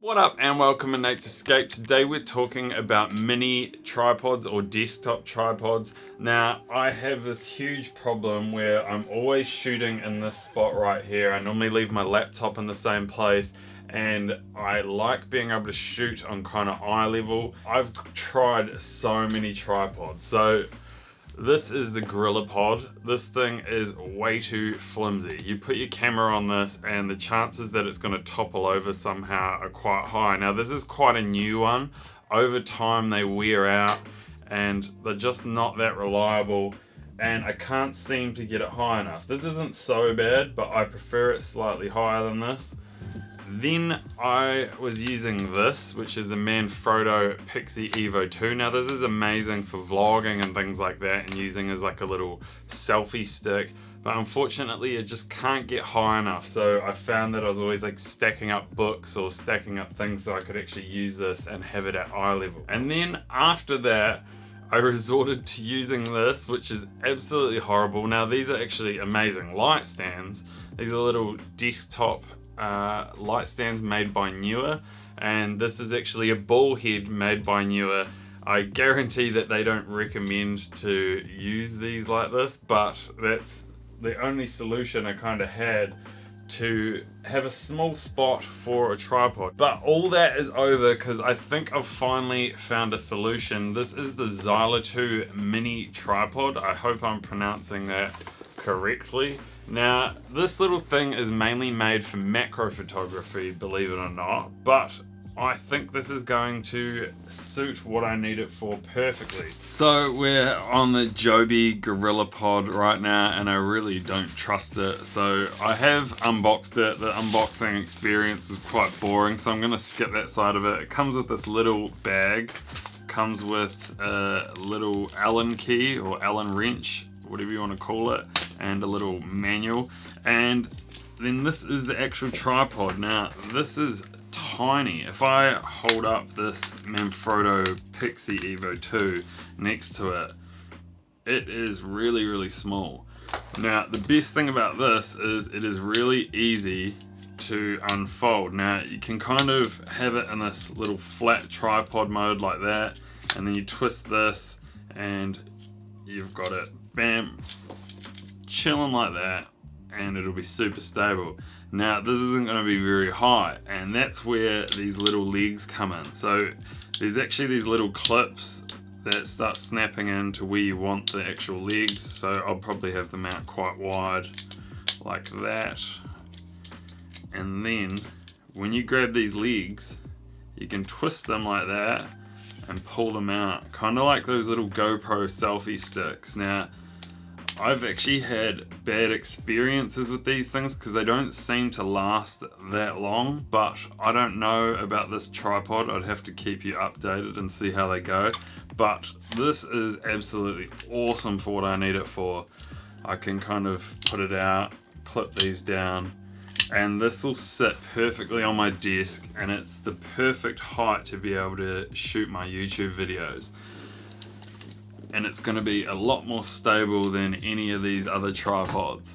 What up and welcome to Nate's Escape. Today we're talking about mini tripods or desktop tripods. Now I have this huge problem where I'm always shooting in this spot right here. I normally leave my laptop in the same place and I like being able to shoot on kind of eye level. I've tried so many tripods. So this is the gorillapod. This thing is way too flimsy. You put your camera on this and the chances that it's going to topple over somehow are quite high. Now this is quite a new one. Over time they wear out and they're just not that reliable and I can't seem to get it high enough. This isn't so bad, but I prefer it slightly higher than this. Then I was using this, which is a Manfrotto Pixi Evo 2. Now this is amazing for vlogging and things like that and using as like a little selfie stick, but unfortunately it just can't get high enough. So I found that I was always like stacking up books or stacking up things so I could actually use this and have it at eye level. And then after that, I resorted to using this, which is absolutely horrible. Now these are actually amazing light stands. These are little desktop light stands made by Neewer, and this is actually a ball head made by Neewer. I guarantee that they don't recommend to use these like this, but that's the only solution I kind of had to have a small spot for a tripod. But all that is over because I think I've finally found a solution. This is the Xiletu mini tripod. I hope I'm pronouncing that correctly. Now, this little thing is mainly made for macro photography, believe it or not, but I think this is going to suit what I need it for perfectly. So we're on the Joby gorillapod right now and I really don't trust it. So I have unboxed it. The unboxing experience was quite boring, so I'm gonna skip that side of it. It comes with this little bag, comes with a little Allen key or Allen wrench, whatever you want to call it, and a little manual, and then this is the actual tripod. Now this is tiny. If I hold up this Manfrotto Pixi Evo 2 next to it, it is really small. Now the best thing about this is it is really easy to unfold. Now you can kind of have it in this little flat tripod mode like that, and then you twist this and you've got it, bam, chilling like that, and it'll be super stable. Now this isn't going to be very high, and that's where these little legs come in. So there's actually these little clips that start snapping into where you want the actual legs. So I'll probably have them out quite wide like that, and then when you grab these legs you can twist them like that and pull them out, kind of like those little GoPro selfie sticks. Now I've actually had bad experiences with these things because they don't seem to last that long, but I don't know about this tripod. I'd have to keep you updated and see how they go, but this is absolutely awesome for what I need it for. I can kind of put it out, clip these down, and this will sit perfectly on my desk, and it's the perfect height to be able to shoot my YouTube videos. And it's going to be a lot more stable than any of these other tripods.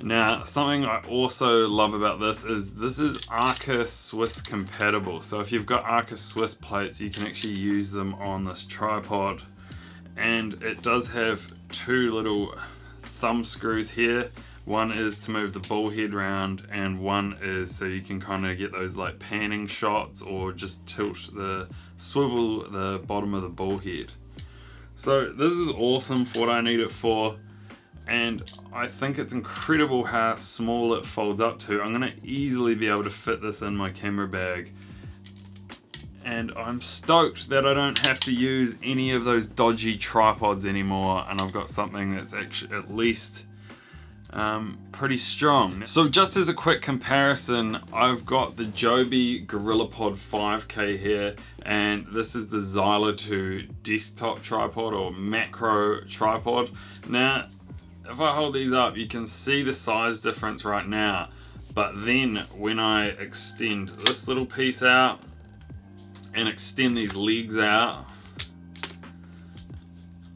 Now, something I also love about this is arca Swiss compatible. So if you've got arca Swiss plates, you can actually use them on this tripod. And it does have two little thumb screws here. One is to move the ball head round, and one is so you can kind of get those like panning shots or just swivel the bottom of the ball head. So this is awesome for what I need it for, and I think it's incredible how small it folds up to. I'm going to easily be able to fit this in my camera bag, and I'm stoked that I don't have to use any of those dodgy tripods anymore, and I've got something that's actually at least pretty strong. So just as a quick comparison, I've got the Joby gorillapod 5K here, and this is the Xiletu desktop tripod or macro tripod. Now if I hold these up you can see the size difference right now, but then when I extend this little piece out and extend these legs out,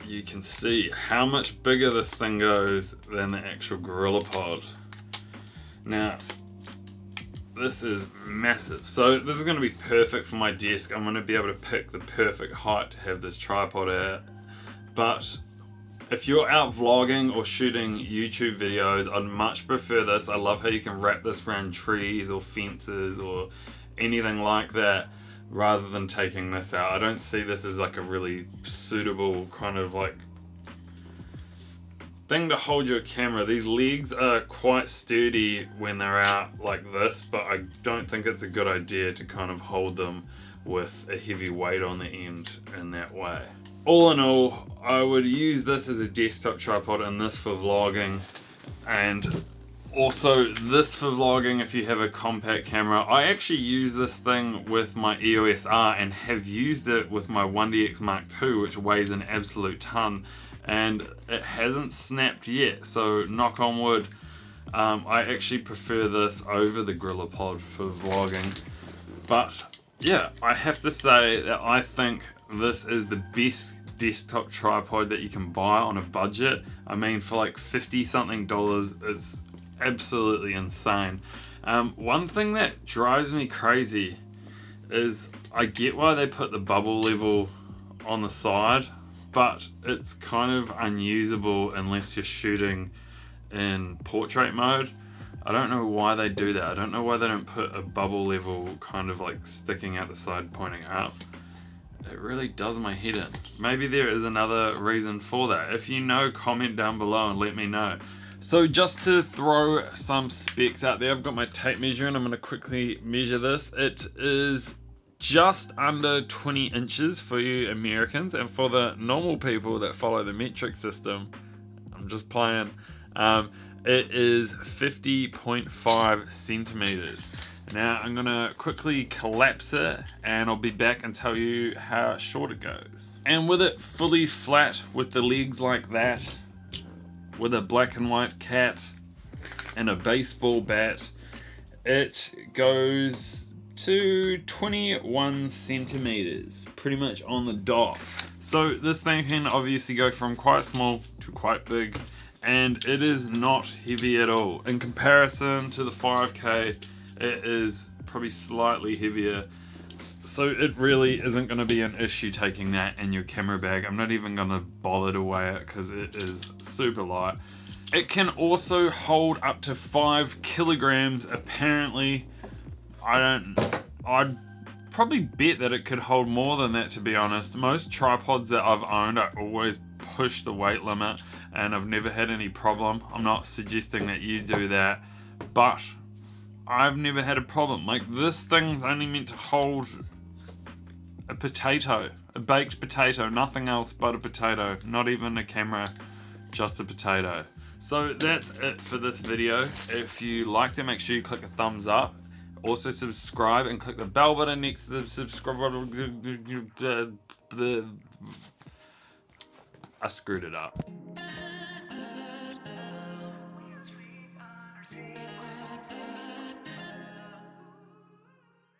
you can see how much bigger this thing goes than the actual gorillapod. Now this is massive. So this is going to be perfect for my desk. I'm going to be able to pick the perfect height to have this tripod at. But if you're out vlogging or shooting YouTube videos, I'd much prefer this. I love how you can wrap this around trees or fences or anything like that, rather than taking this out. I don't see this as like a really suitable kind of like thing to hold your camera. These legs are quite sturdy when they're out like this, but I don't think it's a good idea to kind of hold them with a heavy weight on the end in that way. All in all, I would use this as a desktop tripod and this for vlogging, and also this for vlogging if you have a compact camera. I actually use this thing with my EOS R and have used it with my 1DX Mark II, which weighs an absolute ton, and it hasn't snapped yet, so knock on wood. I actually prefer this over the gorillapod for vlogging. But yeah, I have to say that I think this is the best desktop tripod that you can buy on a budget. I mean, for like $50 something, it's absolutely insane. One thing that drives me crazy is I get why they put the bubble level on the side, but it's kind of unusable unless you're shooting in portrait mode. I don't know why they do that. I don't know why they don't put a bubble level kind of like sticking out the side pointing up. It really does my head in. Maybe there is another reason for that. If you know, comment down below and let me know. So just to throw some specs out there, I've got my tape measure and I'm going to quickly measure this. It is just under 20 inches for you Americans, and for the normal people that follow the metric system, I'm just playing, it is 50.5 centimeters. Now I'm going to quickly collapse it and I'll be back and tell you how short it goes. And with it fully flat with the legs like that, with a black and white cat and a baseball bat, it goes to 21 centimeters, pretty much on the dot. So this thing can obviously go from quite small to quite big, and it is not heavy at all. In comparison to the 5K, it is probably slightly heavier. So it really isn't going to be an issue taking that in your camera bag. I'm not even going to bother to weigh it because it is super light. It can also hold up to 5 kilograms apparently. I'd probably bet that it could hold more than that, to be honest. Most tripods that I've owned, I always push the weight limit and I've never had any problem. I'm not suggesting that you do that, but I've never had a problem. Like, this thing's only meant to hold a potato, a baked potato, nothing else but a potato, not even a camera, just a potato. So that's it for this video. If you liked it, make sure you click a thumbs up. Also subscribe and click the bell button next to the subscribe button. I screwed it up.